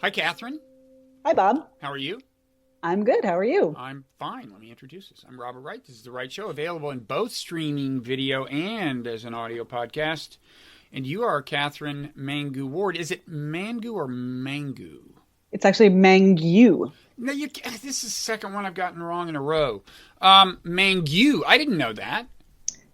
Hi, Catherine. Hi, Bob. How are you? I'm good. How are you? I'm fine. Let me introduce us. I'm Robert Wright. This is The Wright Show, available in both streaming video and as an audio podcast. And you are Katherine Mangu-Ward. Is it Mangu or Mangu? It's actually Mangu. No, this is the second one I've gotten wrong in a row. Mangu. I didn't know that.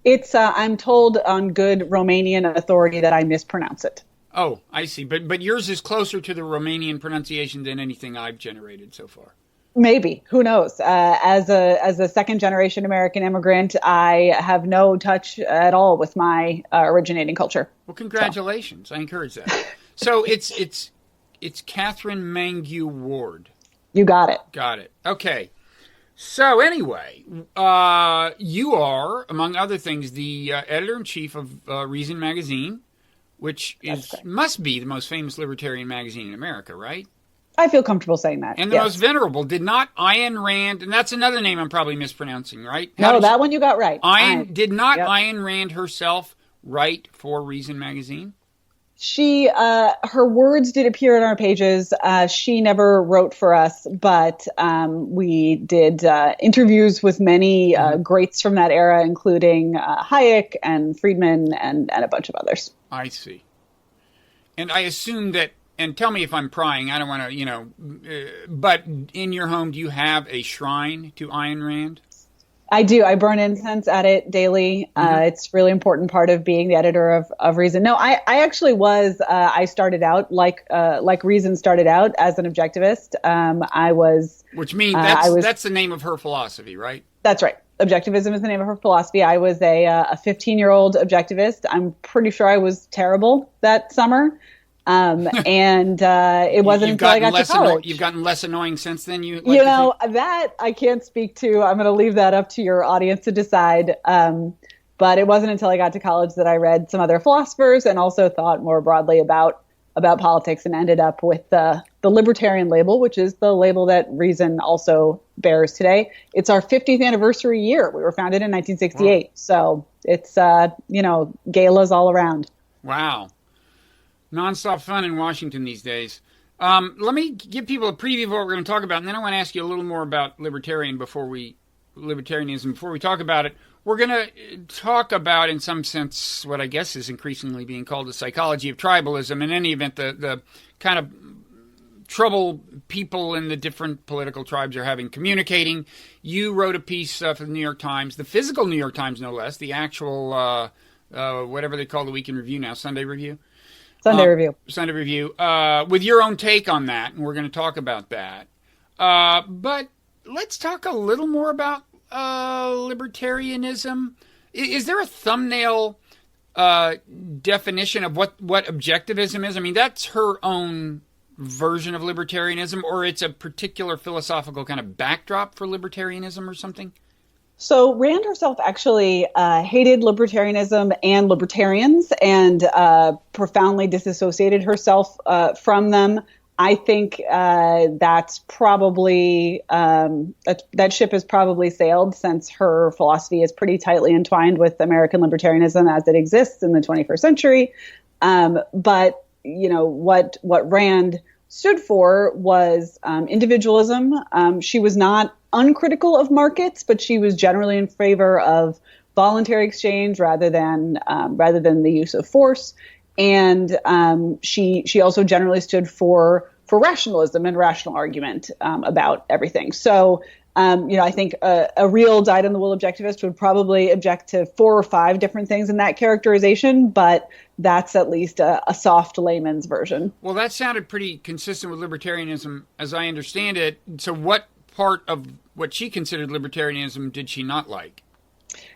It's, I'm told on good Romanian authority that I mispronounce it. Oh, I see. But yours is closer to the Romanian pronunciation than anything I've generated so far. Maybe. Who knows? As a second generation American immigrant, I have no touch at all with my originating culture. Well, congratulations. So. I encourage that. So it's Katherine Mangu-Ward. You got it. Got it. Okay. So anyway, you are, among other things, the editor-in-chief of Reason magazine, which must be the most famous libertarian magazine in America, right? I feel comfortable saying that. And the most venerable. Did not Ayn Rand, and that's another name I'm probably mispronouncing, right? That one you got right. Did not Ayn Rand herself write for Reason magazine? She, her words did appear in our pages. She never wrote for us, but we did interviews with many greats from that era, including Hayek and Friedman and a bunch of others. I see. And I assume that, and tell me if I'm prying, I don't want to, but in your home, do you have a shrine to Ayn Rand? I do. I burn incense at it daily. It's a really important part of being the editor of Reason. No, I actually was, I started out like Reason started out as an objectivist. Which means that's the name of her philosophy, right? That's right. Objectivism is the name of her philosophy. I was a 15-year-old objectivist. I'm pretty sure I was terrible that summer. And it wasn't until I got to college. You've gotten less annoying since then? That I can't speak to. I'm going to leave that up to your audience to decide. But it wasn't until I got to college that I read some other philosophers and also thought more broadly about politics and ended up with the libertarian label, which is the label that Reason also bears today. It's our 50th anniversary year. We were founded in 1968. Wow. So it's, galas all around. Wow. Nonstop fun in Washington these days. Let me give people a preview of what we're going to talk about, and then I want to ask you a little more about libertarianism before we talk about it. We're going to talk about, in some sense, what I guess is increasingly being called the psychology of tribalism. In any event, the kind of trouble people in the different political tribes are having communicating. You wrote a piece for the New York Times, the physical New York Times, no less, the actual, whatever they call the Week in Review now, Sunday Review. Sunday Review, with your own take on that, and we're going to talk about that. But let's talk a little more about libertarianism. Is there a thumbnail definition of what objectivism is? I mean, that's her own version of libertarianism, or it's a particular philosophical kind of backdrop for libertarianism or something? So Rand herself actually hated libertarianism and libertarians and profoundly disassociated herself from them. I think that's probably that ship has probably sailed, since her philosophy is pretty tightly entwined with American libertarianism as it exists in the 21st century. But what Rand stood for was individualism. She was not uncritical of markets, but she was generally in favor of voluntary exchange rather than the use of force. And she also generally stood for rationalism and rational argument about everything. So I think a real dyed-in-the-wool objectivist would probably object to 4 or 5 different things in that characterization, but that's at least a soft layman's version. Well, that sounded pretty consistent with libertarianism, as I understand it. So what part of what she considered libertarianism did she not like?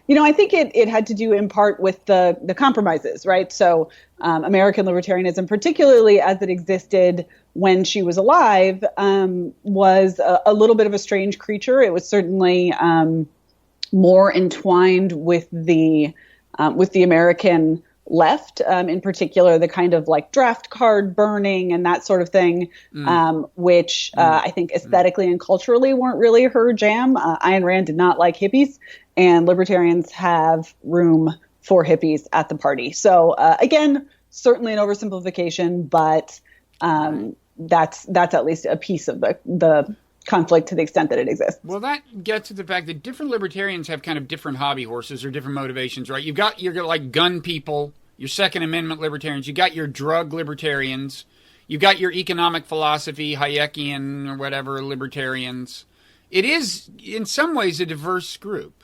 I think it had to do in part with the compromises, right? So American libertarianism, particularly as it existed when she was alive, was a little bit of a strange creature. It was certainly more entwined with the American left, in particular, the kind of like draft card burning and that sort of thing, which I think aesthetically and culturally weren't really her jam. Ayn Rand did not like hippies, and libertarians have room for hippies at the party. So again, certainly an oversimplification, but that's at least a piece of the conflict to the extent that it exists. Well, that gets to the fact that different libertarians have kind of different hobby horses or different motivations, right? You've got your like gun people, your Second Amendment libertarians, you got your drug libertarians, you've got your economic philosophy, Hayekian or whatever libertarians. It is, in some ways, a diverse group.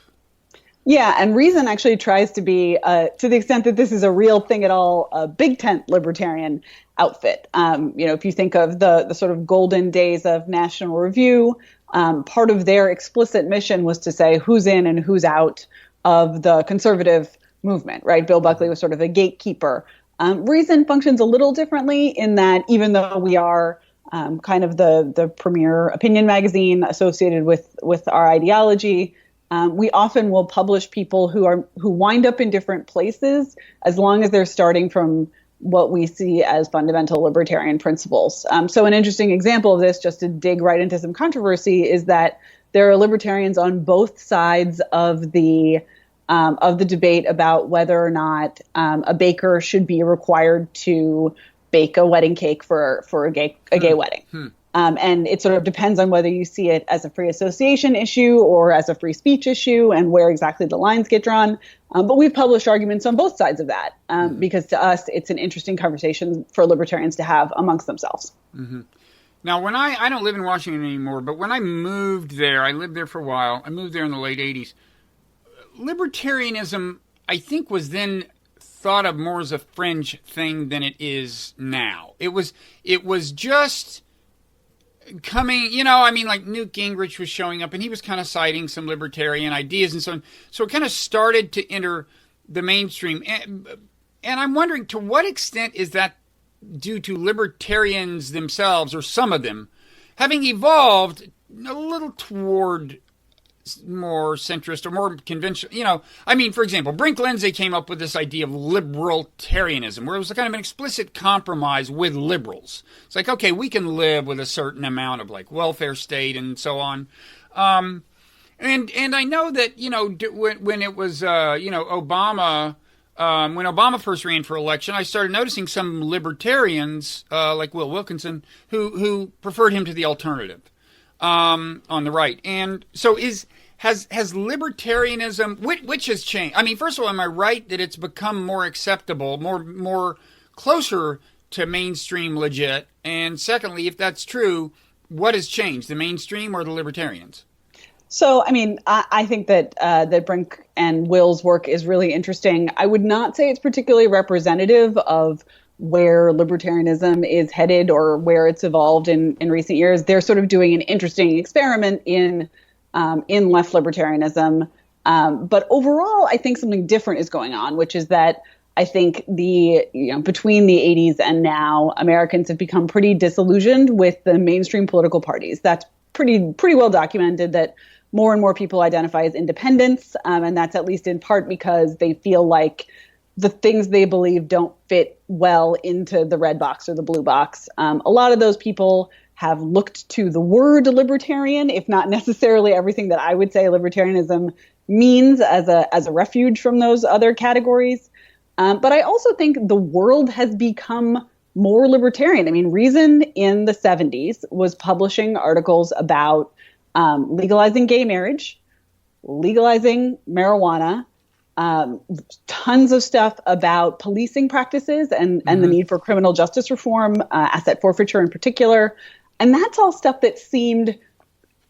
Yeah, and Reason actually tries to be, to the extent that this is a real thing at all, a big tent libertarian outfit. If you think of the sort of golden days of National Review, part of their explicit mission was to say who's in and who's out of the conservative movement, right? Bill Buckley was sort of a gatekeeper. Reason functions a little differently in that even though we are kind of the premier opinion magazine associated with our ideology, we often will publish people who wind up in different places as long as they're starting from what we see as fundamental libertarian principles. So an interesting example of this, just to dig right into some controversy, is that there are libertarians on both sides of the debate about whether or not a baker should be required to bake a wedding cake for a gay wedding. And it sort of depends on whether you see it as a free association issue or as a free speech issue and where exactly the lines get drawn. But we've published arguments on both sides of that because to us, it's an interesting conversation for libertarians to have amongst themselves. Mm-hmm. Now, when I don't live in Washington anymore, but when I moved there, I lived there for a while. I moved there in the late 80s. Libertarianism, I think, was then thought of more as a fringe thing than it is now. It was just coming, like Newt Gingrich was showing up and he was kind of citing some libertarian ideas and so on. So it kind of started to enter the mainstream. And I'm wondering, to what extent is that due to libertarians themselves, or some of them, having evolved a little toward more centrist or more conventional, for example, Brink Lindsay came up with this idea of libertarianism, where it was kind of an explicit compromise with liberals. It's like, okay, we can live with a certain amount of like welfare state and so on. And I know that, when it was, Obama, when Obama first ran for election, I started noticing some libertarians, like Will Wilkinson, who preferred him to the alternative. On the right. And so has libertarianism, which has changed? I mean, first of all, am I right that it's become more acceptable, more closer to mainstream legit? And secondly, if that's true, what has changed, the mainstream or the libertarians? So, I think that Brink and Will's work is really interesting. I would not say it's particularly representative of where libertarianism is headed or where it's evolved in recent years. They're sort of doing an interesting experiment in left libertarianism. But overall, I think something different is going on, which is that I think between the 80s and now, Americans have become pretty disillusioned with the mainstream political parties. That's pretty well documented that more and more people identify as independents. And that's at least in part because they feel like the things they believe don't fit well into the red box or the blue box. A lot of those people have looked to the word libertarian, if not necessarily everything that I would say libertarianism means, as a refuge from those other categories. But I also think the world has become more libertarian. Reason in the 70s was publishing articles about legalizing gay marriage, legalizing marijuana, tons of stuff about policing practices and the need for criminal justice reform, asset forfeiture in particular. And that's all stuff that seemed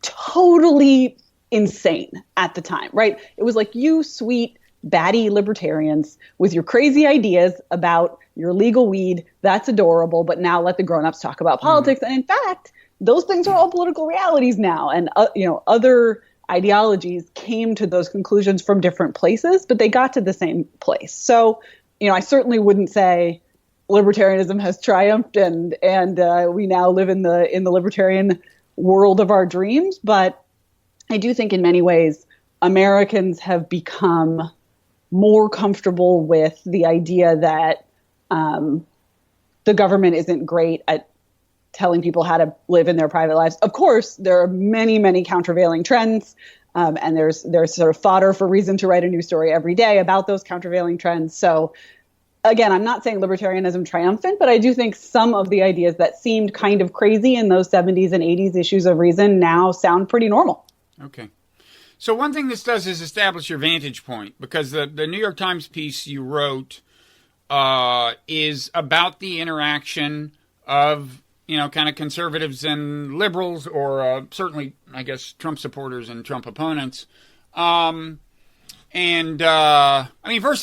totally insane at the time, right? It was like, you sweet, batty libertarians with your crazy ideas about your legal weed, that's adorable, but now let the grown-ups talk about politics. And in fact, those things are all political realities now. And, other ideologies came to those conclusions from different places, but they got to the same place. So, I certainly wouldn't say libertarianism has triumphed and we now live in the libertarian world of our dreams. But I do think in many ways Americans have become more comfortable with the idea that the government isn't great at telling people how to live in their private lives. Of course, there are many, many countervailing trends, and there's sort of fodder for Reason to write a new story every day about those countervailing trends. So again, I'm not saying libertarianism triumphant, but I do think some of the ideas that seemed kind of crazy in those 70s and 80s issues of reason now sound pretty normal. Okay. So one thing this does is establish your vantage point, because the New York Times piece you wrote is about the interaction of, kind of conservatives and liberals, or certainly, I guess, Trump supporters and Trump opponents. First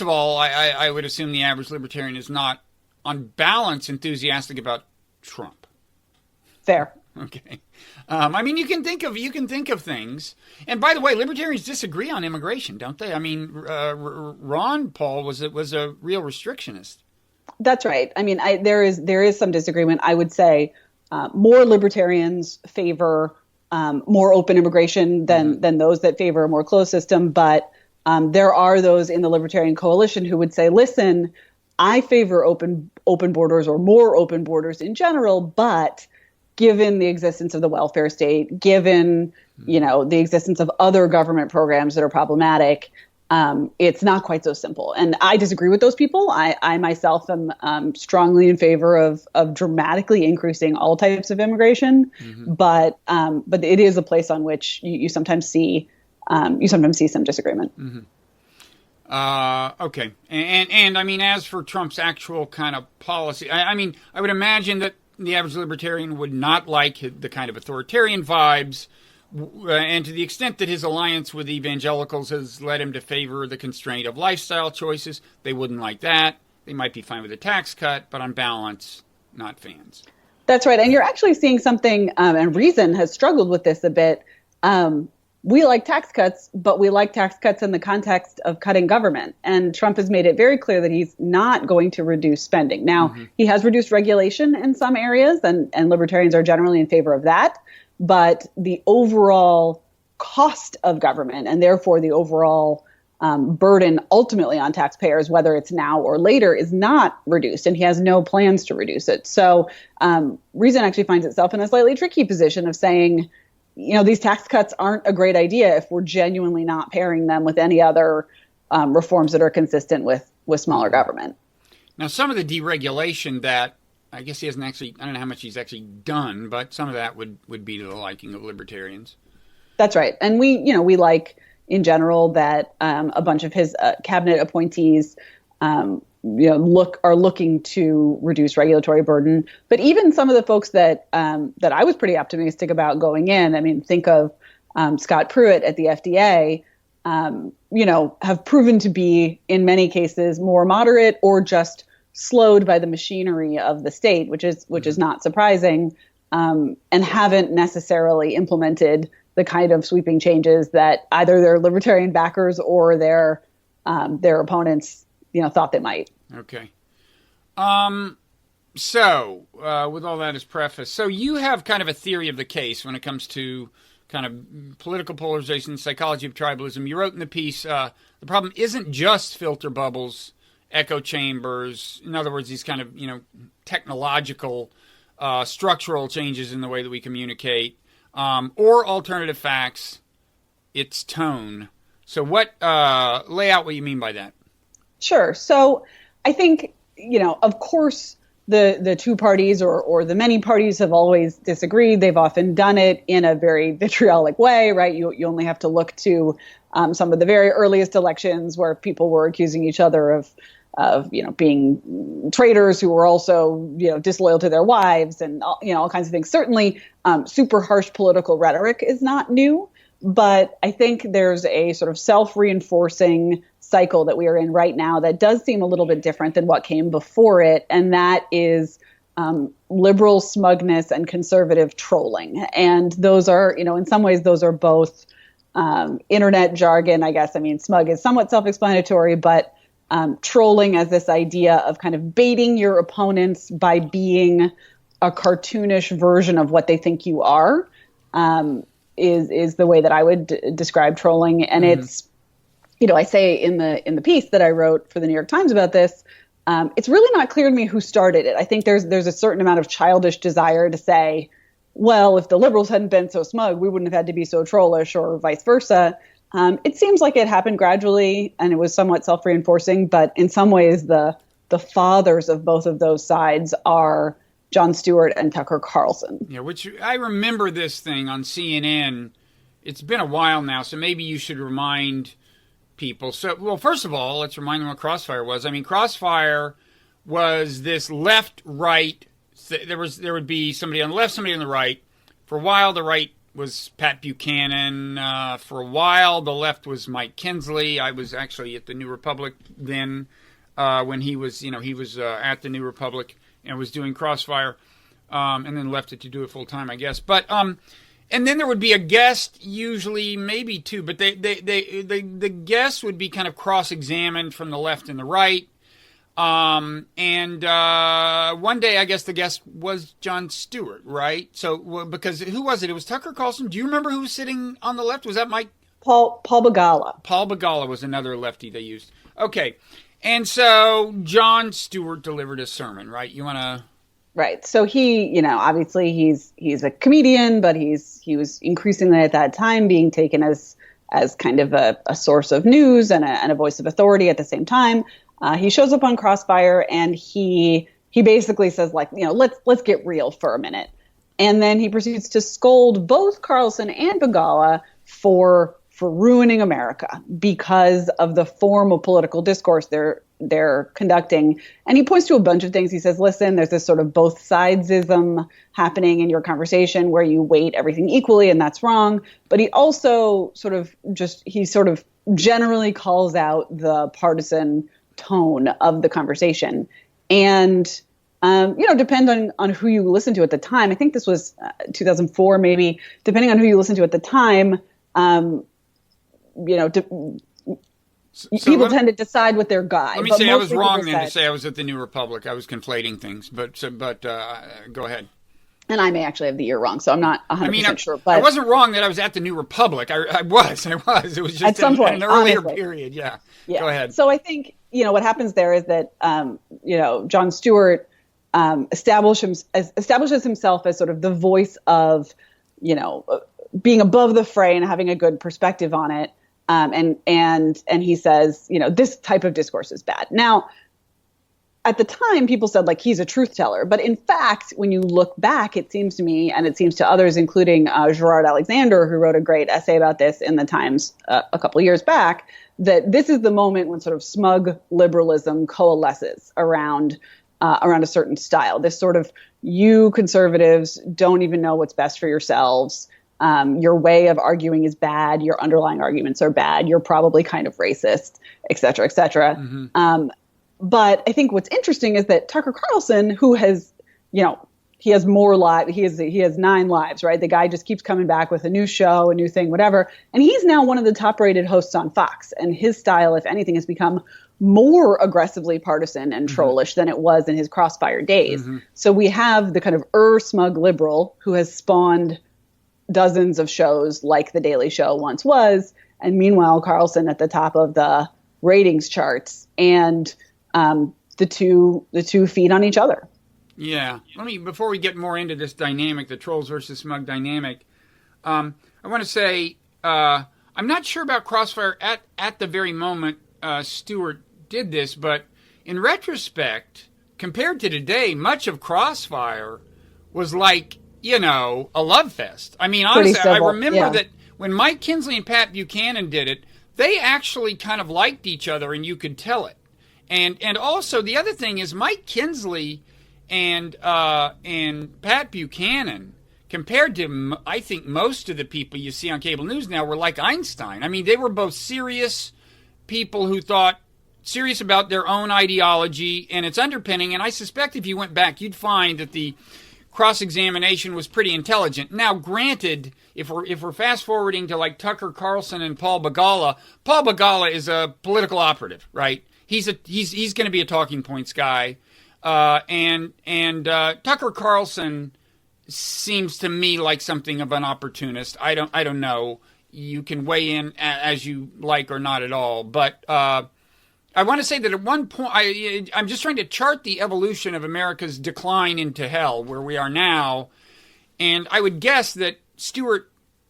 of all, I would assume the average libertarian is not, on balance, enthusiastic about Trump. Fair. Okay. You can think of things. And by the way, libertarians disagree on immigration, don't they? Ron Paul was a real restrictionist. That's right. There is some disagreement. I would say more libertarians favor more open immigration than those that favor a more closed system. But there are those in the Libertarian Coalition who would say, listen, I favor open borders or more open borders in general, but given the existence of the welfare state, given, the existence of other government programs that are problematic, it's not quite so simple. And I disagree with those people. I myself am strongly in favor of dramatically increasing all types of immigration, but it is a place on which you sometimes see some disagreement. Okay. And as for Trump's actual kind of policy, I would imagine that the average libertarian would not like the kind of authoritarian vibes, and to the extent that his alliance with evangelicals has led him to favor the constraint of lifestyle choices, they wouldn't like that. They might be fine with a tax cut, but on balance, not fans. That's right. And you're actually seeing something, and Reason has struggled with this a bit. We like tax cuts, but we like tax cuts in the context of cutting government. And Trump has made it very clear that he's not going to reduce spending. Now, he has reduced regulation in some areas, and libertarians are generally in favor of that. But the overall cost of government, and therefore the overall burden ultimately on taxpayers, whether it's now or later, is not reduced. And he has no plans to reduce it. So Reason actually finds itself in a slightly tricky position of saying, these tax cuts aren't a great idea if we're genuinely not pairing them with any other reforms that are consistent with smaller government. Now, some of the deregulation that I guess he hasn't actually, I don't know how much he's actually done, but some of that would be to the liking of libertarians. That's right. And we like, in general, that a bunch of his cabinet appointees are looking to reduce regulatory burden. But even some of the folks that I was pretty optimistic about going in, think of Scott Pruitt at the FDA, have proven to be, in many cases, more moderate or just slowed by the machinery of the state, which is not surprising, and haven't necessarily implemented the kind of sweeping changes that either their libertarian backers or their opponents thought they might. Okay. So with all that as preface, so you have kind of a theory of the case when it comes to kind of political polarization, psychology of tribalism. You wrote in the piece, the problem isn't just filter bubbles, echo chambers. In other words, these kind of, technological, structural changes in the way that we communicate, or alternative facts. It's tone. So lay out what you mean by that. Sure. So I think, of course, the two parties or the many parties have always disagreed. They've often done it in a very vitriolic way, right? You only have to look to some of the very earliest elections where people were accusing each other of being traitors who were also, disloyal to their wives and, all kinds of things. Certainly, super harsh political rhetoric is not new, but I think there's a sort of self-reinforcing cycle that we are in right now that does seem a little bit different than what came before it. And that is liberal smugness and conservative trolling. And those are, in some ways, those are both internet jargon, I guess. Smug is somewhat self-explanatory, but trolling as this idea of kind of baiting your opponents by being a cartoonish version of what they think you are is the way that I would describe trolling. And it's, I say in the piece that I wrote for the New York Times about this, it's really not clear to me who started it. I think there's a certain amount of childish desire to say, well, if the liberals hadn't been so smug, we wouldn't have had to be so trollish, or vice versa. It seems like it happened gradually and it was somewhat self-reinforcing, but in some ways the the fathers of both of those sides are Jon Stewart and Tucker Carlson. Yeah, which I remember this thing on CNN. It's been a while now, so maybe you should remind people. So, well, first of all, let's remind them what Crossfire was. I mean, Crossfire was this left-right. There would be somebody on the left, somebody on the right. For a while, the right was Pat Buchanan. For a while, the left was Mike Kinsley. I was actually at the New Republic then when he was at the New Republic and was doing Crossfire, and then left it to do it full time, I guess. But and then there would be a guest, usually maybe two, but the guest would be kind of cross-examined from the left and the right. And one day, I guess the guest was Jon Stewart, right? So, because who was it? It was Tucker Carlson. Do you remember who was sitting on the left? Was that Mike? Paul Begala. Paul Begala was another lefty they used. Okay. And so Jon Stewart delivered a sermon, right? You want to... Right. So he, obviously he's a comedian, but he was increasingly at that time being taken as kind of a source of news and a voice of authority at the same time. He shows up on Crossfire and he basically says, like, let's get real for a minute. And then he proceeds to scold both Carlson and Begala for ruining America because of the form of political discourse they're conducting. And he points to a bunch of things. He says, listen, there's this sort of both sidesism happening in your conversation where you weight everything equally, and that's wrong. But he also sort of generally calls out the partisan tone of the conversation. And depend on who you listen to at the time. I think this was 2004, maybe, depending on who you listen to at the time, people tend to decide what their guide. Let me say I was wrong then to say I was at the New Republic. I was conflating things, but go ahead. And I may actually have the year wrong, so I'm not 100% sure. But I wasn't wrong that I was at the New Republic. I was. It was just at some point, an earlier honestly. Period. Yeah. Go ahead. So I think what happens there is that Jon Stewart establishes himself as sort of the voice of being above the fray and having a good perspective on it. And he says, this type of discourse is bad. Now, at the time, people said, like, he's a truth teller. But in fact, when you look back, it seems to me, and it seems to others, including Gerard Alexander, who wrote a great essay about this in the Times a couple of years back, that this is the moment when sort of smug liberalism coalesces around a certain style. This sort of, you conservatives don't even know what's best for yourselves. Your way of arguing is bad. Your underlying arguments are bad. You're probably kind of racist, et cetera, et cetera. Mm-hmm. But I think what's interesting is that Tucker Carlson, who has, he has more lives. He has 9 lives, right? The guy just keeps coming back with a new show, a new thing, whatever. And he's now one of the top-rated hosts on Fox. And his style, if anything, has become more aggressively partisan and trollish than it was in his Crossfire days. Mm-hmm. So we have the kind of smug liberal who has spawned dozens of shows like The Daily Show once was, and meanwhile Carlson at the top of the ratings charts, and the two feed on each other. Yeah. Before we get more into this dynamic, the trolls versus smug dynamic, I want to say I'm not sure about Crossfire at the very moment Stewart did this, but in retrospect, compared to today, much of Crossfire was like, a love fest. I mean, honestly, I remember that when Mike Kinsley and Pat Buchanan did it, they actually kind of liked each other, and you could tell it. And also, the other thing is Mike Kinsley and Pat Buchanan, compared to, I think, most of the people you see on cable news now, were like Einstein. I mean, they were both serious people who thought serious about their own ideology and its underpinning. And I suspect if you went back, you'd find that the cross-examination was pretty intelligent. Now, granted, if we're fast-forwarding to like Tucker Carlson and Paul Begala is a political operative, right? He's going to be a talking points guy, and Tucker Carlson seems to me like something of an opportunist. I don't know. You can weigh in as you like or not at all, but I want to say that at one point, I'm just trying to chart the evolution of America's decline into hell, where we are now, and I would guess that Stewart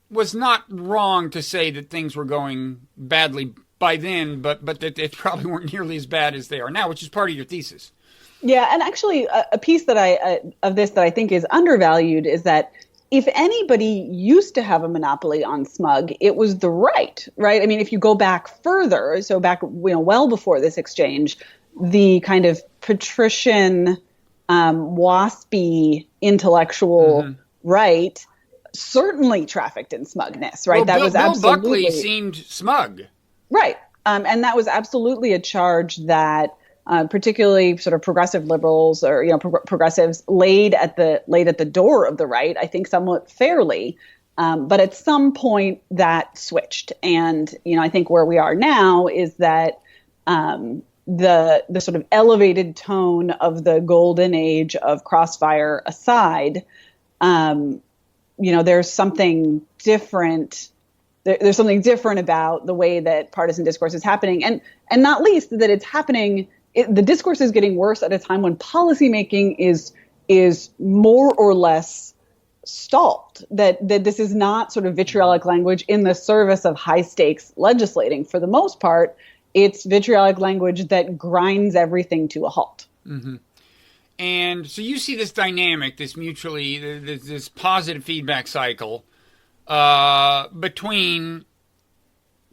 was not wrong to say that things were going badly by then, but that they probably weren't nearly as bad as they are now, which is part of your thesis. Yeah, and actually, a piece that I think is undervalued is that if anybody used to have a monopoly on smug, it was the right. I mean, if you go back further, so back well before this exchange, the kind of patrician, waspy intellectual right certainly trafficked in smugness. Right, well, Bill Buckley seemed smug. Right, and that was absolutely a charge that. Particularly sort of progressive liberals or progressives laid at the door of the right, I think somewhat fairly, but at some point that switched, and I think where we are now is that the sort of elevated tone of the golden age of Crossfire aside, there's something different. There's something different about the way that partisan discourse is happening, and not least that it's happening. The discourse is getting worse at a time when policymaking is more or less stalled. That this is not sort of vitriolic language in the service of high stakes legislating. For the most part, it's vitriolic language that grinds everything to a halt. Mm-hmm. And so you see this dynamic, this this positive feedback cycle between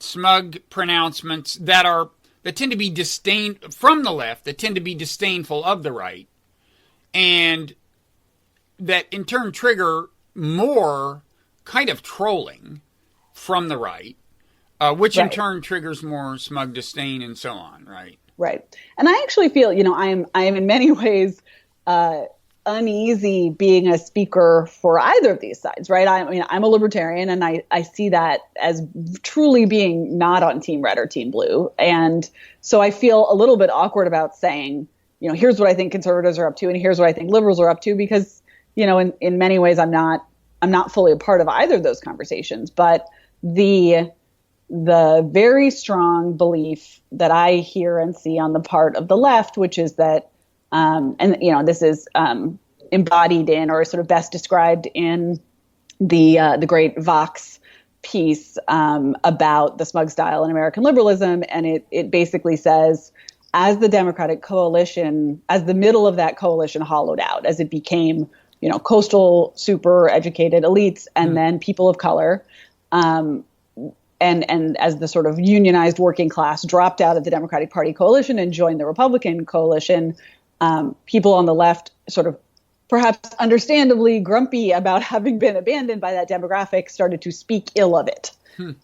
smug pronouncements that tend to be from the left, that tend to be disdainful of the right, and that in turn trigger more kind of trolling from the right, which in turn triggers more smug disdain and so on, right? Right. And I actually feel, I am in many ways uneasy being a speaker for either of these sides, right? I'm a libertarian, and I see that as truly being not on Team Red or Team Blue. And so I feel a little bit awkward about saying, here's what I think conservatives are up to, and here's what I think liberals are up to, because, in many ways I'm not fully a part of either of those conversations. But the very strong belief that I hear and see on the part of the left, which is that this is embodied in, or sort of best described in the great Vox piece about the smug style in American liberalism, and it basically says, as the Democratic coalition, as the middle of that coalition hollowed out, as it became coastal super educated elites and then people of color, and as the sort of unionized working class dropped out of the Democratic Party coalition and joined the Republican coalition. People on the left sort of perhaps understandably grumpy about having been abandoned by that demographic started to speak ill of it.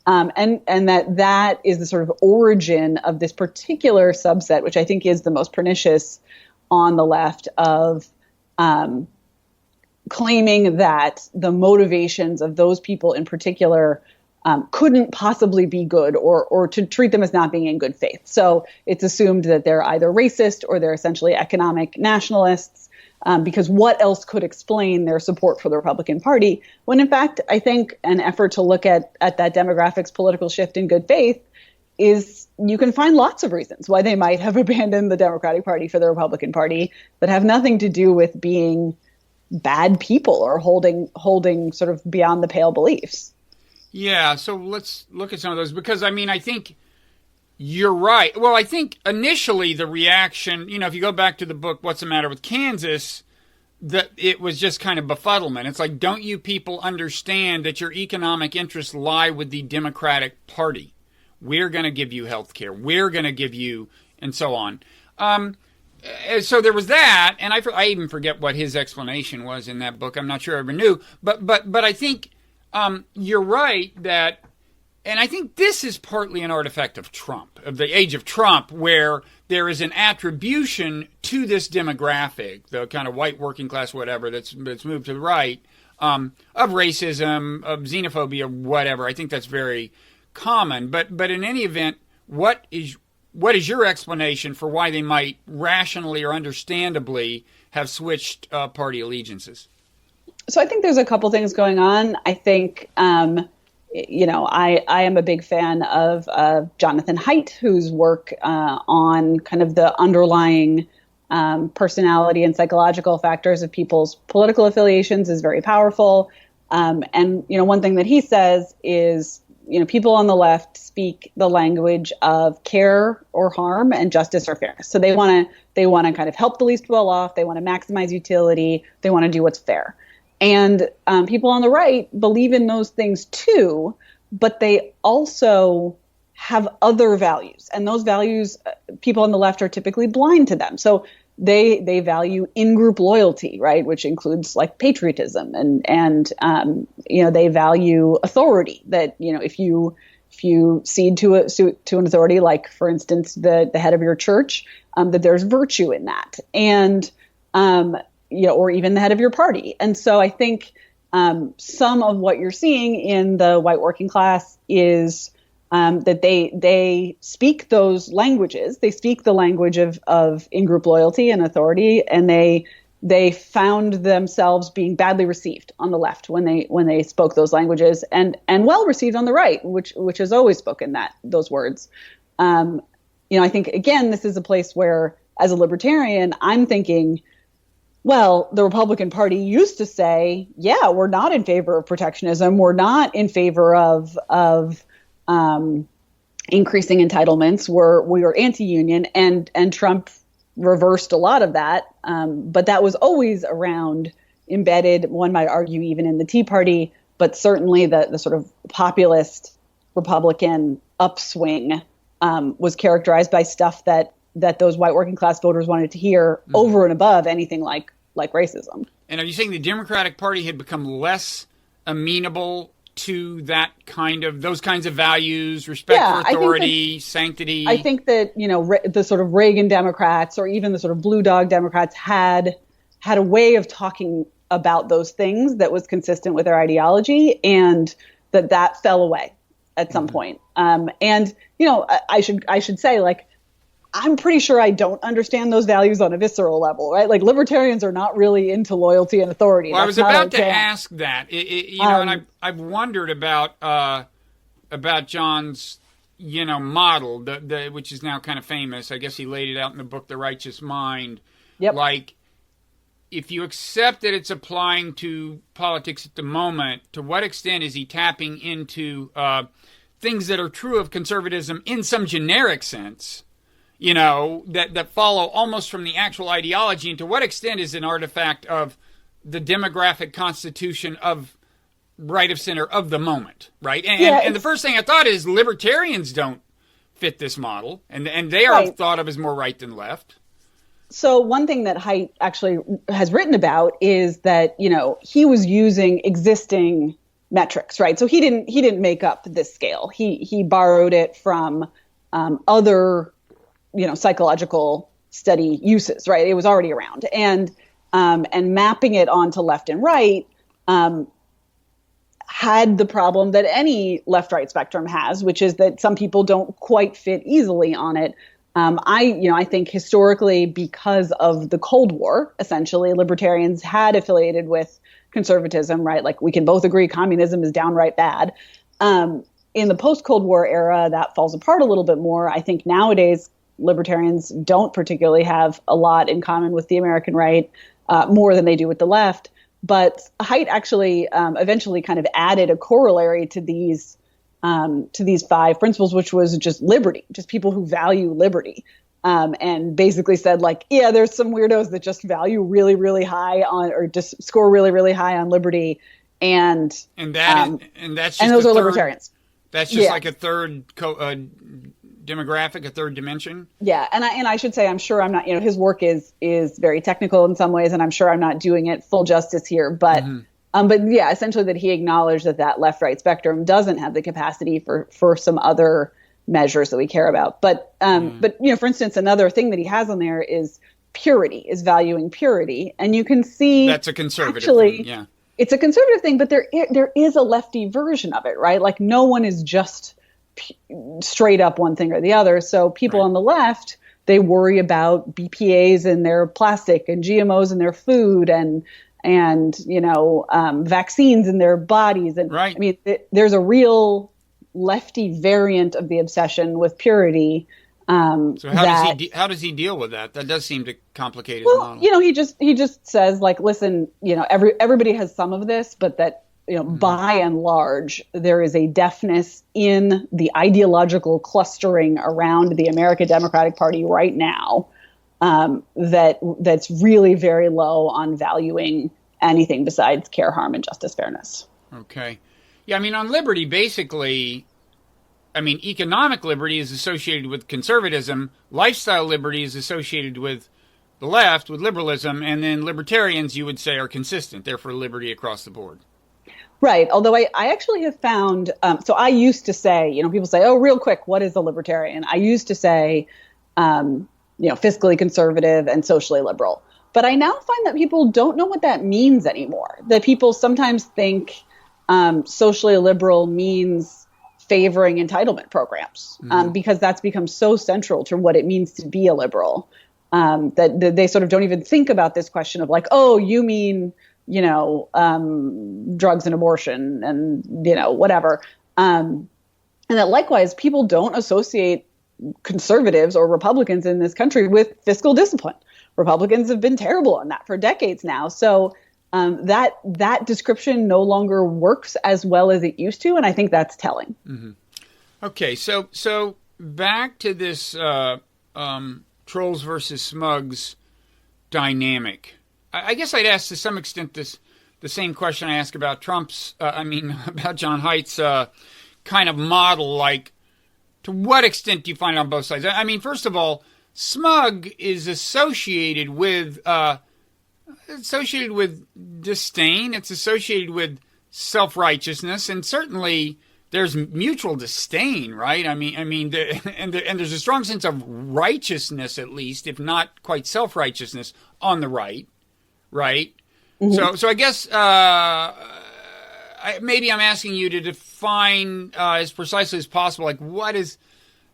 And that is the sort of origin of this particular subset, which I think is the most pernicious on the left, of claiming that the motivations of those people in particular couldn't possibly be good, or to treat them as not being in good faith. So it's assumed that they're either racist or they're essentially economic nationalists, because what else could explain their support for the Republican Party? When in fact, I think an effort to look at that demographic's political shift in good faith is, you can find lots of reasons why they might have abandoned the Democratic Party for the Republican Party that have nothing to do with being bad people or holding sort of beyond the pale beliefs. Yeah, so let's look at some of those, because I think you're right. Well, I think initially the reaction, if you go back to the book, What's the Matter with Kansas, that it was just kind of befuddlement. It's like, don't you people understand that your economic interests lie with the Democratic Party? We're going to give you health care. We're going to give you, and so on. So there was that, and I even forget what his explanation was in that book. I'm not sure I ever knew. But I think you're right that, and I think this is partly an artifact of Trump, of the age of Trump, where there is an attribution to this demographic, the kind of white working class, whatever, that's moved to the right, of racism, of xenophobia, whatever. I think that's very common. But in any event, what is your explanation for why they might rationally or understandably have switched party allegiances? So I think there's a couple things going on. I think, I am a big fan of Jonathan Haidt, whose work on kind of the underlying personality and psychological factors of people's political affiliations is very powerful. And one thing that he says is, people on the left speak the language of care or harm and justice or fairness. So they want to kind of help the least well off. They want to maximize utility. They want to do what's fair. And people on the right believe in those things too, but they also have other values. And those values, people on the left are typically blind to them. So they value in-group loyalty, right, which includes like patriotism, and they value authority. That if you cede to an authority, like for instance the head of your church, that there's virtue in that, and or even the head of your party. And so I think some of what you're seeing in the white working class is that they speak those languages. They speak the language of in-group loyalty and authority, and they found themselves being badly received on the left when they spoke those languages, and well received on the right, which has always spoken those words. I think again, this is a place where, as a libertarian, I'm thinking, well, the Republican Party used to say, yeah, we're not in favor of protectionism. We're not in favor of increasing entitlements. We were anti-union, and Trump reversed a lot of that. But that was always around, embedded, one might argue, even in the Tea Party, but certainly the sort of populist Republican upswing was characterized by stuff that those white working class voters wanted to hear over and above anything like racism. And are you saying the Democratic Party had become less amenable to those kinds of values, respect for authority, sanctity? I think that, the sort of Reagan Democrats, or even the sort of Blue Dog Democrats, had a way of talking about those things that was consistent with their ideology, and that fell away at some point. I should say, like, I'm pretty sure I don't understand those values on a visceral level, right? Like, libertarians are not really into loyalty and authority. Well, I was about to ask that. And I've wondered about Jon's, model, which is now kind of famous. I guess he laid it out in the book, The Righteous Mind. Yep. Like, if you accept that it's applying to politics at the moment, to what extent is he tapping into things that are true of conservatism in some generic sense? That follow almost from the actual ideology, and to what extent is an artifact of the demographic constitution of right of center of the moment, right? And the first thing I thought is libertarians don't fit this model, and they are thought of as more right than left. So one thing that Haidt actually has written about is that, he was using existing metrics, right? So he didn't make up this scale. He borrowed it from other psychological study uses, right? It was already around, and mapping it onto left and right had the problem that any left-right spectrum has, which is that some people don't quite fit easily on it. I think historically, because of the Cold War, essentially, libertarians had affiliated with conservatism, right? Like, we can both agree communism is downright bad. In the post-Cold War era, that falls apart a little bit more. I think nowadays, libertarians don't particularly have a lot in common with the American right, more than they do with the left. But Haidt actually eventually kind of added a corollary to these 5 principles, which was just liberty, just people who value liberty, and basically said, like, yeah, there's some weirdos that just value really, really high on, or just score really, really high on liberty, and that's just, and those are libertarians. That's just like a third demographic, a third dimension. Yeah, and I should say, I'm sure I'm not. His work is very technical in some ways, and I'm sure I'm not doing it full justice here. But yeah, essentially that he acknowledged that left-right spectrum doesn't have the capacity for some other measures that we care about. But for instance, another thing that he has on there is purity, is valuing purity, and you can see that's a conservative thing. Yeah, it's a conservative thing, but there is a lefty version of it, right? Like, no one is just straight up one thing or the other. So people on the left, they worry about BPAs in their plastic and GMOs in their food and vaccines in their bodies. And I mean, there's a real lefty variant of the obsession with purity. So how does he deal with that? That does seem to complicate his model. He just says, like, listen, everybody has some of this, but that by and large, there is a deafness in the ideological clustering around the American Democratic Party right now that's really very low on valuing anything besides care, harm, and justice, fairness. Okay. Yeah, I mean, on liberty, basically, I mean, economic liberty is associated with conservatism. Lifestyle liberty is associated with the left, with liberalism. And then libertarians, you would say, are consistent. Therefore, liberty across the board. Right. Although I actually have found, so I used to say, people say, oh, real quick, what is a libertarian? I used to say, fiscally conservative and socially liberal. But I now find that people don't know what that means anymore. That people sometimes think socially liberal means favoring entitlement programs because that's become so central to what it means to be a liberal that they sort of don't even think about this question of like, oh, you mean, drugs and abortion and, whatever. And that likewise, people don't associate conservatives or Republicans in this country with fiscal discipline. Republicans have been terrible on that for decades now. So that description no longer works as well as it used to, and I think that's telling. Mm-hmm. Okay, so back to this trolls versus smugs dynamic. I guess I'd ask to some extent the same question I ask about about John Haidt's kind of model. Like, to what extent do you find it on both sides? I mean, first of all, smug is associated with disdain. It's associated with self-righteousness, and certainly there's mutual disdain, right? I mean, and there's a strong sense of righteousness, at least, if not quite self-righteousness, on the right. Mm-hmm. So I guess maybe I'm asking you to define as precisely as possible, like, what is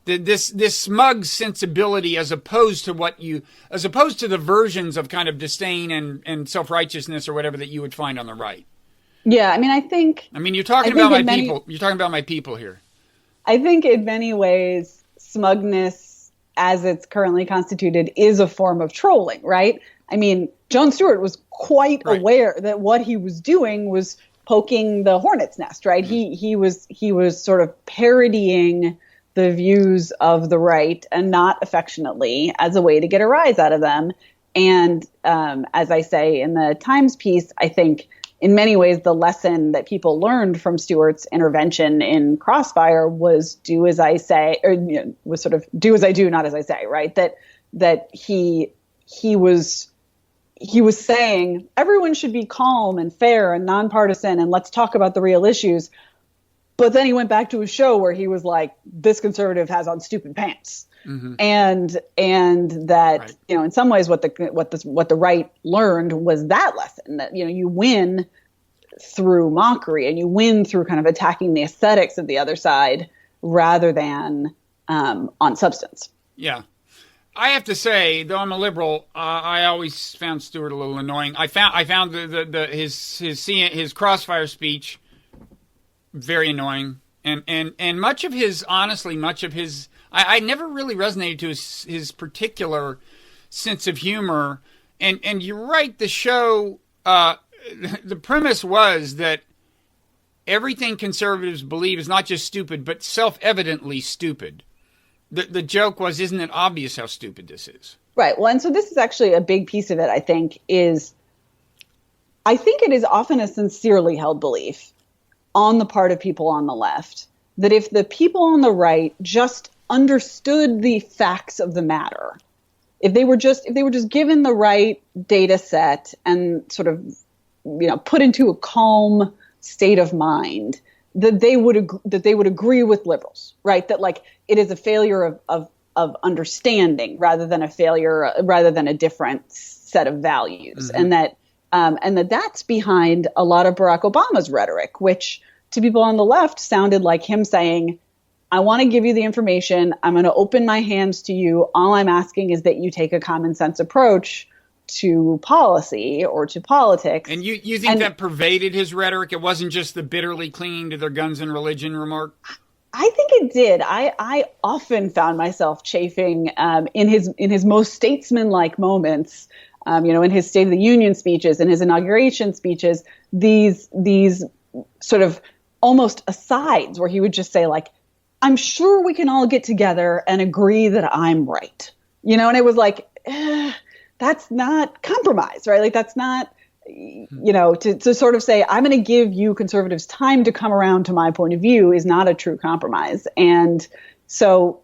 this smug sensibility as opposed to the versions of kind of disdain and self-righteousness or whatever that you would find on the right. Yeah, you're talking about my people. You're talking about my people here. I think in many ways, smugness, as it's currently constituted, is a form of trolling, right? I mean, Jon Stewart was quite aware that what he was doing was poking the hornet's nest, right? Mm-hmm. He was sort of parodying the views of the right, and not affectionately, as a way to get a rise out of them. And as I say in the Times piece, I think in many ways the lesson that people learned from Stewart's intervention in Crossfire was do as I say, or was sort of do as I do, not as I say, right? That he was saying everyone should be calm and fair and nonpartisan, and let's talk about the real issues. But then he went back to his show where he was like, this conservative has on stupid pants. Mm-hmm. And that, in some ways what the right learned was that lesson, that, you win through mockery and you win through kind of attacking the aesthetics of the other side rather than on substance. Yeah. I have to say, though I'm a liberal, I always found Stewart a little annoying. I found his Crossfire speech very annoying, and much of his, I never really resonated to his particular sense of humor. And you're right, the show, the premise was that everything conservatives believe is not just stupid, but self-evidently stupid. The joke was, isn't it obvious how stupid this is? Right. Well, and so this is actually a big piece of it, I think it is often a sincerely held belief on the part of people on the left that if the people on the right just understood the facts of the matter, if they were just given the right data set and sort of, put into a calm state of mind, that they would agree with liberals, right? That like it is a failure of understanding rather than a different set of values, mm-hmm. and that's behind a lot of Barack Obama's rhetoric, which to people on the left sounded like him saying, I want to give you the information. I'm going to open my hands to you. All I'm asking is that you take a common sense approach to policy or to politics. And you think that pervaded his rhetoric? It wasn't just the bitterly clinging to their guns and religion remark? I think it did. I often found myself chafing in his most statesman-like moments, in his State of the Union speeches and his inauguration speeches, these sort of almost asides where he would just say, like, I'm sure we can all get together and agree that I'm right. And it was like, that's not compromise, right? Like, that's not, to sort of say, I'm going to give you conservatives time to come around to my point of view is not a true compromise. And so,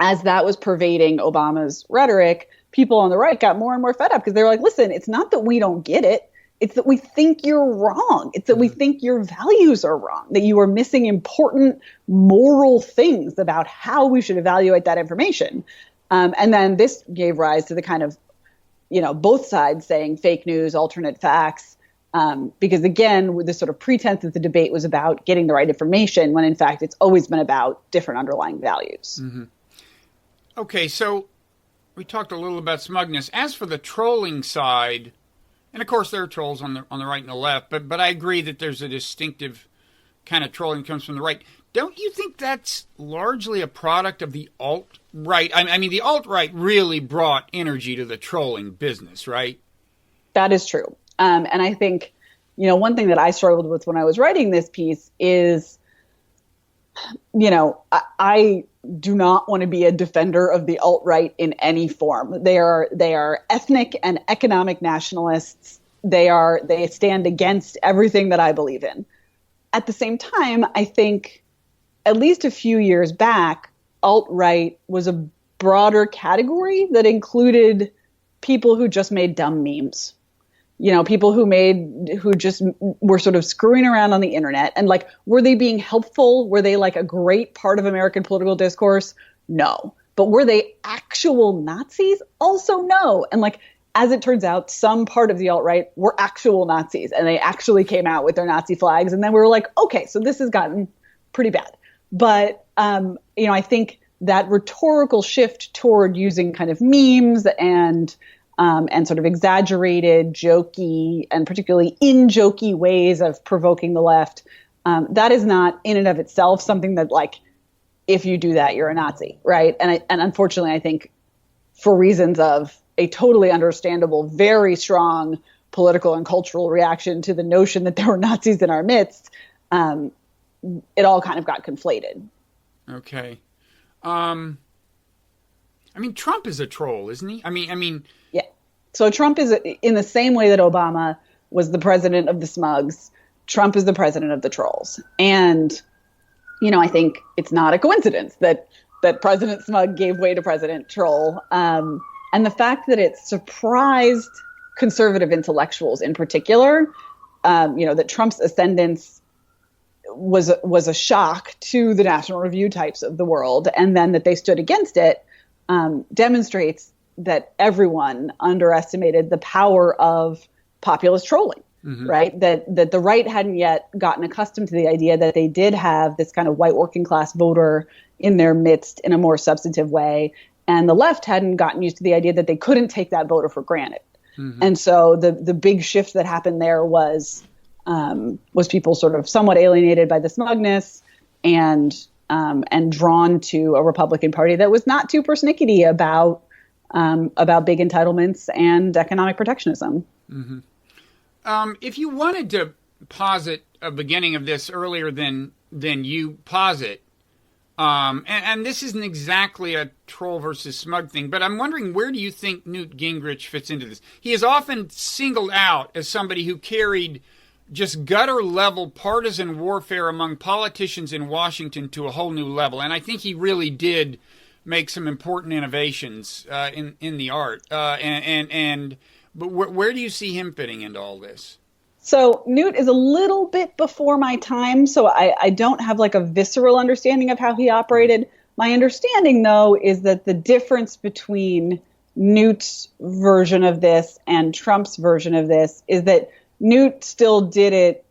as that was pervading Obama's rhetoric, people on the right got more and more fed up because they were like, listen, it's not that we don't get it. It's that we think you're wrong. It's that we think your values are wrong, that you are missing important moral things about how we should evaluate that information. And then this gave rise to the kind of, both sides saying fake news, alternate facts, because again, with this sort of pretense that the debate was about getting the right information, when in fact it's always been about different underlying values. Mm-hmm. Okay, so we talked a little about smugness. As for the trolling side, and of course there are trolls on the right and the left, but I agree that there's a distinctive kind of trolling that comes from the right. Don't you think that's largely a product of the alt-right? I mean, the alt-right really brought energy to the trolling business, right? That is true. And I think, one thing that I struggled with when I was writing this piece is, I do not want to be a defender of the alt-right in any form. They are ethnic and economic nationalists. They stand against everything that I believe in. At the same time, I think at least a few years back, alt-right was a broader category that included people who just made dumb memes. People who just were sort of screwing around on the internet. And like, were they being helpful? Were they like a great part of American political discourse? No. But were they actual Nazis? Also no. And like, as it turns out, some part of the alt-right were actual Nazis and they actually came out with their Nazi flags. And then we were like, okay, so this has gotten pretty bad. But, I think that rhetorical shift toward using kind of memes and sort of exaggerated, jokey, and particularly in-jokey ways of provoking the left, that is not in and of itself something that, like, if you do that, you're a Nazi, right? And unfortunately, I think for reasons of a totally understandable, very strong political and cultural reaction to the notion that there were Nazis in our midst, it all kind of got conflated. Okay. Trump is a troll, isn't he? I mean. Yeah. So Trump is, in the same way that Obama was the president of the smugs, Trump is the president of the trolls. And, I think it's not a coincidence that President Smug gave way to President Troll. And the fact that it surprised conservative intellectuals in particular, that Trump's ascendance was a shock to the National Review types of the world, and then that they stood against it, demonstrates that everyone underestimated the power of populist trolling, right? That the right hadn't yet gotten accustomed to the idea that they did have this kind of white working class voter in their midst in a more substantive way, and the left hadn't gotten used to the idea that they couldn't take that voter for granted. And so the big shift that happened there was people sort of somewhat alienated by the smugness and drawn to a Republican Party that was not too persnickety about big entitlements and economic protectionism. If you wanted to posit a beginning of this earlier than you posit, and this isn't exactly a troll versus smug thing, but I'm wondering, where do you think Newt Gingrich fits into this? He is often singled out as somebody who carried just gutter-level partisan warfare among politicians in Washington to a whole new level. And I think he really did make some important innovations in the art. But where do you see him fitting into all this? So Newt is a little bit before my time, so I don't have like a visceral understanding of how he operated. My understanding, though, is that the difference between Newt's version of this and Trump's version of this is that Newt still did it.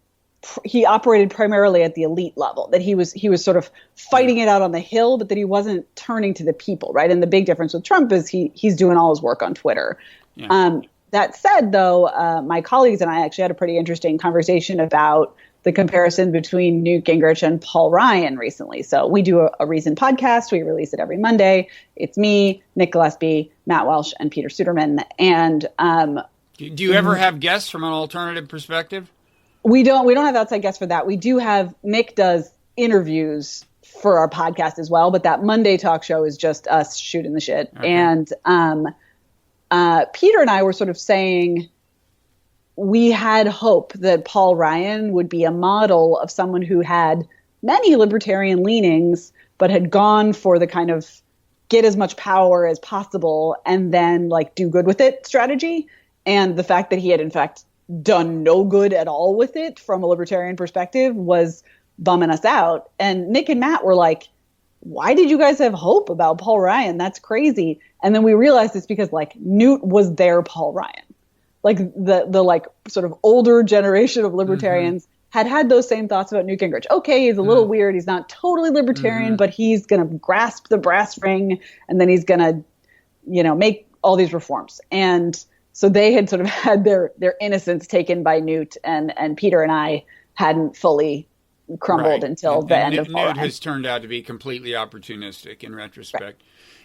He operated primarily at the elite level, that he was sort of fighting it out on the Hill, but that he wasn't turning to the people, right? And the big difference with Trump is he's doing all his work on Twitter. Yeah. That said, though, my colleagues and I actually had a pretty interesting conversation about the comparison between Newt Gingrich and Paul Ryan recently. So we do a Reason podcast. We release it every Monday. It's me, Nick Gillespie, Matt Welsh, and Peter Suderman. And do you ever have guests from an alternative perspective? We don't have outside guests for that. We do have, Nick does interviews for our podcast as well, but that Monday talk show is just us shooting the shit. Okay. And Peter and I were sort of saying we had hope that Paul Ryan would be a model of someone who had many libertarian leanings, but had gone for the kind of get as much power as possible and then like do good with it strategy. And the fact that he had in fact done no good at all with it from a libertarian perspective was bumming us out. And Nick and Matt were like, why did you guys have hope about Paul Ryan? That's crazy. And then we realized it's because like Newt was their Paul Ryan. Like the like sort of older generation of libertarians had those same thoughts about Newt Gingrich. Okay, he's a little weird. He's not totally libertarian, but he's going to grasp the brass ring and then he's going to, you know, make all these reforms. And so they had sort of had their innocence taken by Newt, and Peter and I hadn't fully crumbled until the end of Paul Ryan. Newt has turned out to be completely opportunistic in retrospect. Right.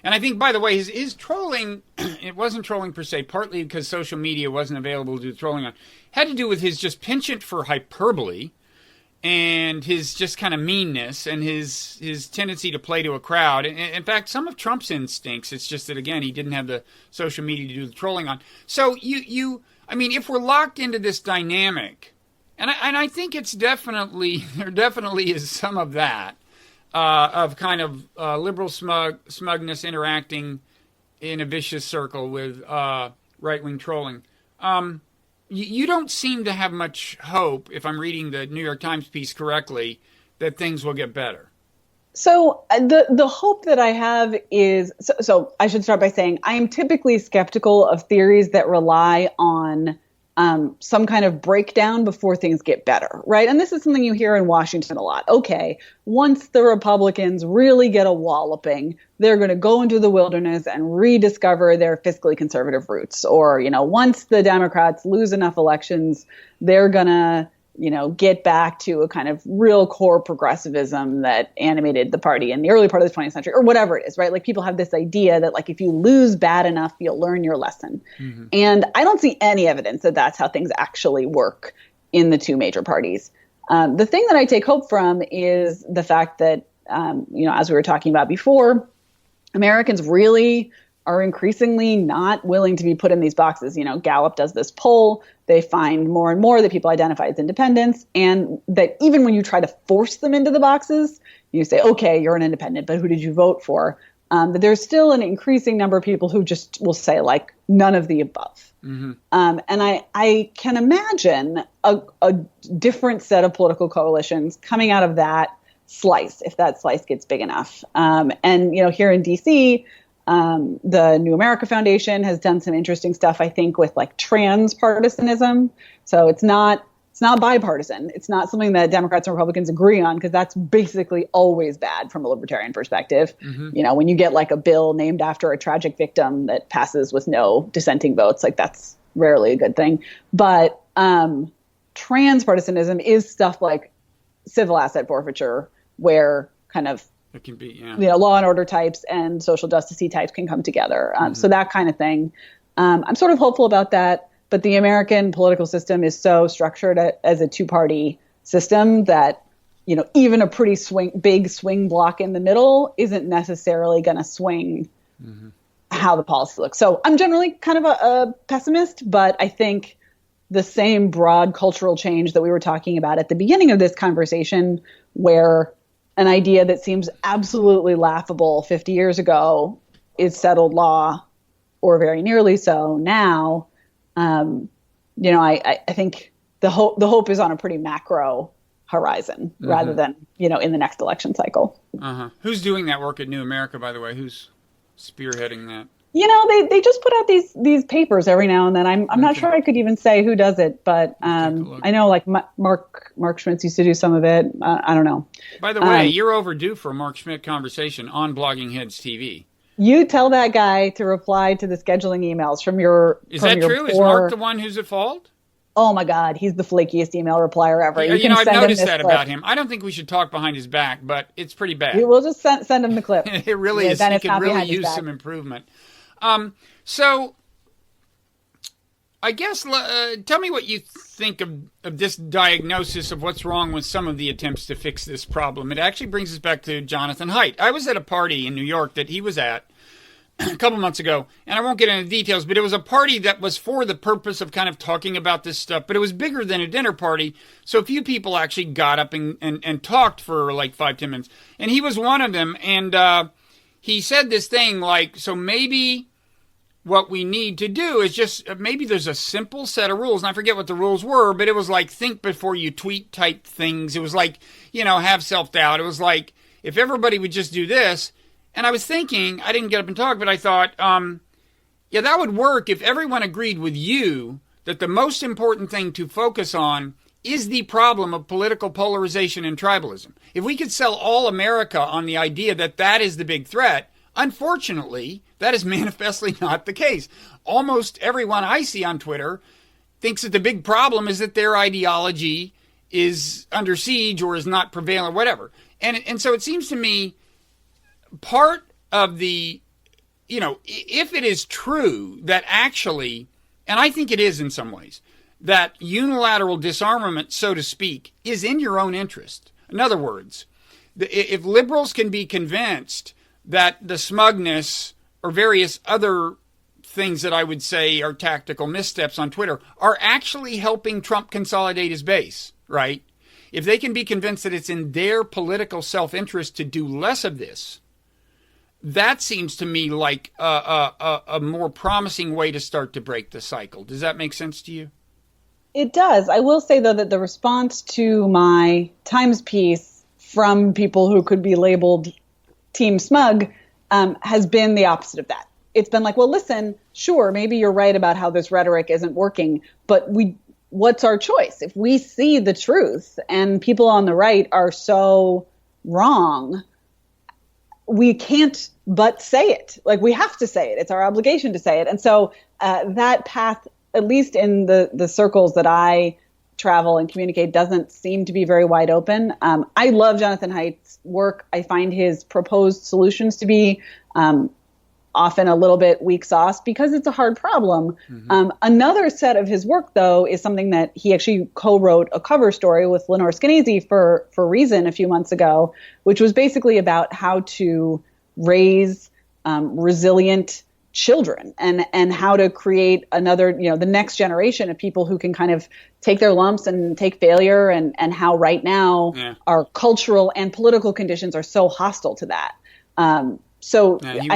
And I think, by the way, his trolling, it wasn't trolling per se, partly because social media wasn't available to do trolling on, had to do with his just penchant for hyperbole and his just kind of meanness and his tendency to play to a crowd. In fact, some of Trump's instincts, it's just that, again, he didn't have the social media to do the trolling on. So I mean, if we're locked into this dynamic, and I think it's there definitely is some of that, of kind of liberal smugness interacting in a vicious circle with right-wing trolling. You don't seem to have much hope, if I'm reading the New York Times piece correctly, that things will get better. So the hope that I have is, so I should start by saying I am typically skeptical of theories that rely on some kind of breakdown before things get better, right? And this is something you hear in Washington a lot. Okay, once the Republicans really get a walloping, they're going to go into the wilderness and rediscover their fiscally conservative roots. Or, you know, once the Democrats lose enough elections, they're going to, you know, get back to a kind of real core progressivism that animated the party in the early part of the 20th century, or whatever it is, right? Like people have this idea that like if you lose bad enough, you'll learn your lesson. And I don't see any evidence that that's how things actually work in the two major parties. The thing that I take hope from is the fact that, you know, as we were talking about before, Americans really are increasingly not willing to be put in these boxes. You know, Gallup does this poll. They find more and more that people identify as independents, and that even when you try to force them into the boxes, you say, okay, you're an independent, but who did you vote for? That there's still an increasing number of people who just will say like none of the above. And I can imagine a different set of political coalitions coming out of that slice, if that slice gets big enough. And, you know, here in DC, the New America Foundation has done some interesting stuff, I think, with like transpartisanism. So it's not bipartisan. It's not something that Democrats and Republicans agree on, because that's basically always bad from a libertarian perspective. You know, when you get like a bill named after a tragic victim that passes with no dissenting votes, like that's rarely a good thing. But transpartisanism is stuff like civil asset forfeiture, where kind of it can be, you know, law and order types and social justice-y types can come together. So that kind of thing. I'm sort of hopeful about that. But the American political system is so structured as a two-party system that, you know, even a pretty big swing block in the middle isn't necessarily going to swing how the policy looks. So I'm generally kind of a pessimist, but I think the same broad cultural change that we were talking about at the beginning of this conversation, where an idea that seems absolutely laughable 50 years ago is settled law, or very nearly so now. You know, I think the hope is on a pretty macro horizon rather than, you know, in the next election cycle. Who's doing that work at New America, by the way? Who's spearheading that? You know, they just put out these papers every now and then. I'm not sure I could even say who does it, but I know like Mark Schmitz used to do some of it. I don't know. By the way, you're overdue for a Mark Schmidt conversation on Blogging Heads TV. You tell that guy to reply to the scheduling emails from your. Is that true? Is Mark the one who's at fault? Oh my God, he's the flakiest email replier ever. You know, I've noticed that about him. I don't think we should talk behind his back, but it's pretty bad. We'll just send him the clip. It really is. He could really use some improvement. So I guess, tell me what you think of this diagnosis of what's wrong with some of the attempts to fix this problem. It actually brings us back to Jonathan Haidt. I was at a party in New York that he was at a couple months ago, and I won't get into details, but it was a party that was for the purpose of kind of talking about this stuff, but it was bigger than a dinner party, so a few people actually got up and talked for like 5-10 minutes, and he was one of them, and he said this thing like, so maybe what we need to do is just, maybe there's a simple set of rules, and I forget what the rules were, but it was like think before you tweet type things. It was like, have self-doubt. It was like, if everybody would just do this. And I was thinking, I didn't get up and talk, but I thought, yeah, that would work if everyone agreed with you that the most important thing to focus on is the problem of political polarization and tribalism. If we could sell all America on the idea that that is the big threat, unfortunately, that is manifestly not the case. Almost everyone I see on Twitter thinks that the big problem is that their ideology is under siege or is not prevalent or whatever. And so it seems to me part of the, if it is true that actually, and I think it is in some ways, that unilateral disarmament, so to speak, is in your own interest. In other words, if liberals can be convinced that the smugness or various other things that I would say are tactical missteps on Twitter are actually helping Trump consolidate his base, right? If they can be convinced that it's in their political self-interest to do less of this, that seems to me like a more promising way to start to break the cycle. Does that make sense to you? It does. I will say, though, that the response to my Times piece from people who could be labeled Team Smug has been the opposite of that. It's been like, well, listen, sure, maybe you're right about how this rhetoric isn't working, but what's our choice? If we see the truth and people on the right are so wrong, we can't but say it. Like, we have to say it. It's our obligation to say it. And so that path, at least in the circles that I travel and communicate, doesn't seem to be very wide open. I love Jonathan Haidt's work. I find his proposed solutions to be often a little bit weak sauce because it's a hard problem. Mm-hmm. Another set of his work, though, is something that he actually co-wrote a cover story with Lenore Skenazy for Reason a few months ago, which was basically about how to raise resilient children and how to create another, the next generation of people who can kind of take their lumps and take failure, and how right now our cultural and political conditions are so hostile to that. I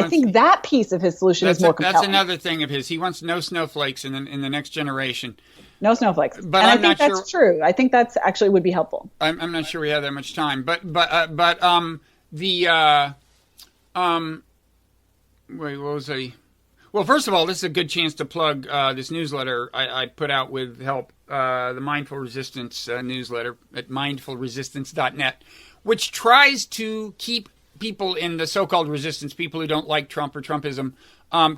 think that piece of his solution is more compelling. That's another thing of his. He wants no snowflakes in the next generation. No snowflakes. But and I think that's true. I think that's actually would be helpful. I'm not sure we have that much time. Wait, what was I? Well, first of all, this is a good chance to plug this newsletter I put out with help, the Mindful Resistance newsletter at mindfulresistance.net, which tries to keep people in the so-called resistance, people who don't like Trump or Trumpism,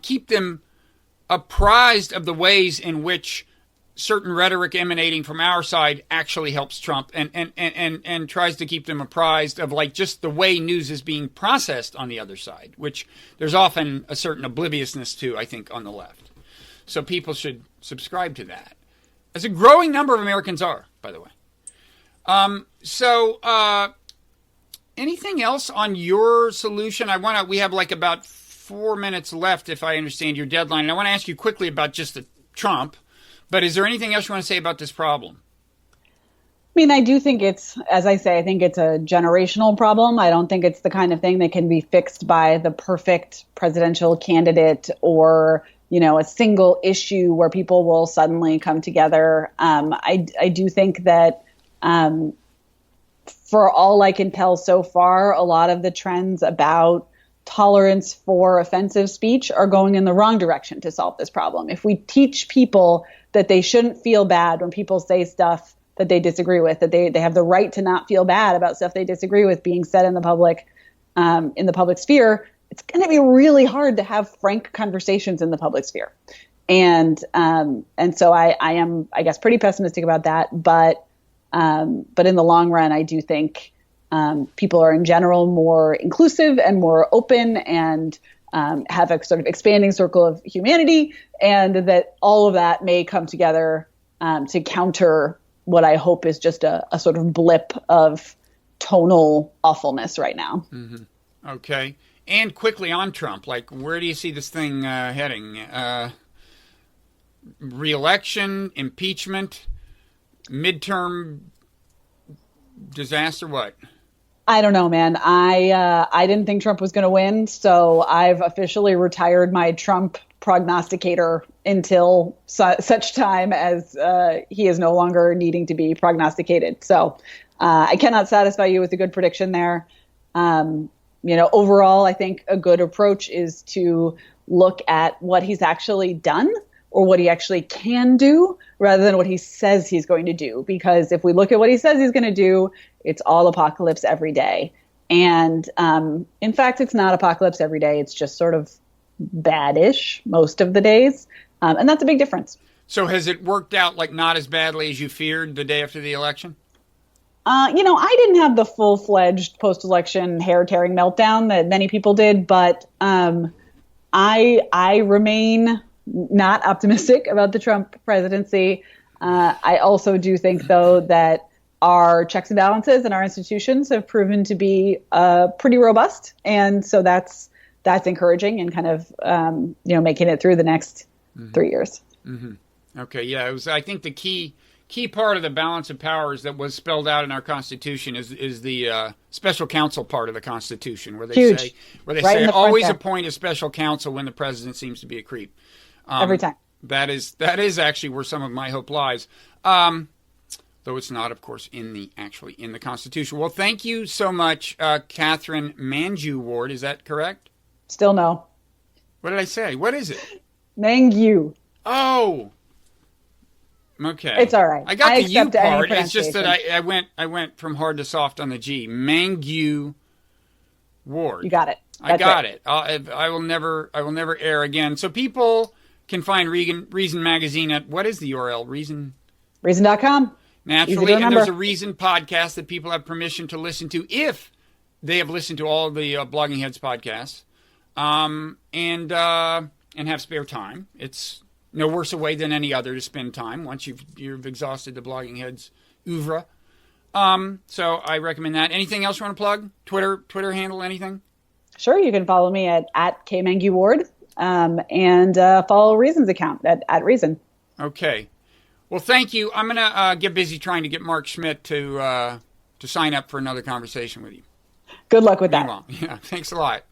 keep them apprised of the ways in which certain rhetoric emanating from our side actually helps Trump, and tries to keep them apprised of like just the way news is being processed on the other side, which there's often a certain obliviousness to, I think, on the left. So people should subscribe to that, as a growing number of Americans are, by the way. Anything else on your solution? We have like about 4 minutes left, if I understand your deadline. And I want to ask you quickly about just the Trump. But is there anything else you want to say about this problem? I mean, I do think it's, as I say, I think it's a generational problem. I don't think it's the kind of thing that can be fixed by the perfect presidential candidate or, a single issue where people will suddenly come together. I do think that for all I can tell so far, a lot of the trends about tolerance for offensive speech are going in the wrong direction to solve this problem. If we teach people that they shouldn't feel bad when people say stuff that they disagree with, that they have the right to not feel bad about stuff they disagree with being said in the public sphere, it's going to be really hard to have frank conversations in the public sphere. And so I am, I guess, pretty pessimistic about that. But in the long run, I do think people are in general more inclusive and more open and have a sort of expanding circle of humanity, and that all of that may come together to counter what I hope is just a sort of blip of tonal awfulness right now. Mm-hmm. Okay. And quickly on Trump, like, where do you see this thing heading? Re-election, impeachment, midterm disaster, what? I don't know, man. I didn't think Trump was going to win, so I've officially retired my Trump prognosticator until such time as he is no longer needing to be prognosticated. So I cannot satisfy you with a good prediction there. Overall, I think a good approach is to look at what he's actually done or what he actually can do rather than what he says he's going to do. Because if we look at what he says he's going to do, it's all apocalypse every day. And in fact, it's not apocalypse every day. It's just sort of bad-ish most of the days. And that's a big difference. So has it worked out like not as badly as you feared the day after the election? I didn't have the full-fledged post-election hair-tearing meltdown that many people did, but I remain not optimistic about the Trump presidency. I also do think, though, that our checks and balances and our institutions have proven to be pretty robust, and so that's encouraging and kind of making it through the next 3 years. Mm-hmm. Okay, yeah, it was. I think the key part of the balance of powers that was spelled out in our Constitution is the special counsel part of the Constitution, where they say always appoint a special counsel when the president seems to be a creep. Every time. That is actually where some of my hope lies. Though it's not, of course, in the Constitution. Well, thank you so much, Katherine Mangu-Ward. Is that correct? Still no. What did I say? What is it? Mangu. Oh. Okay. It's all right. I got the U part. It's just that I went from hard to soft on the G. Mangu-Ward. You got it. I got it. I will never err again. So people can find Reason Magazine at, what is the URL? Reason.com. Naturally, and there's a Reason podcast that people have permission to listen to if they have listened to all of the Blogging Heads podcasts, and have spare time. It's no worse a way than any other to spend time once you've exhausted the Blogging Heads oeuvre. So I recommend that. Anything else you want to plug? Twitter handle, anything? Sure, you can follow me at KMangu-Ward, and follow Reason's account at Reason. Okay. Well, thank you. I'm going to get busy trying to get Mark Schmidt to sign up for another conversation with you. Good luck with that. Yeah, thanks a lot.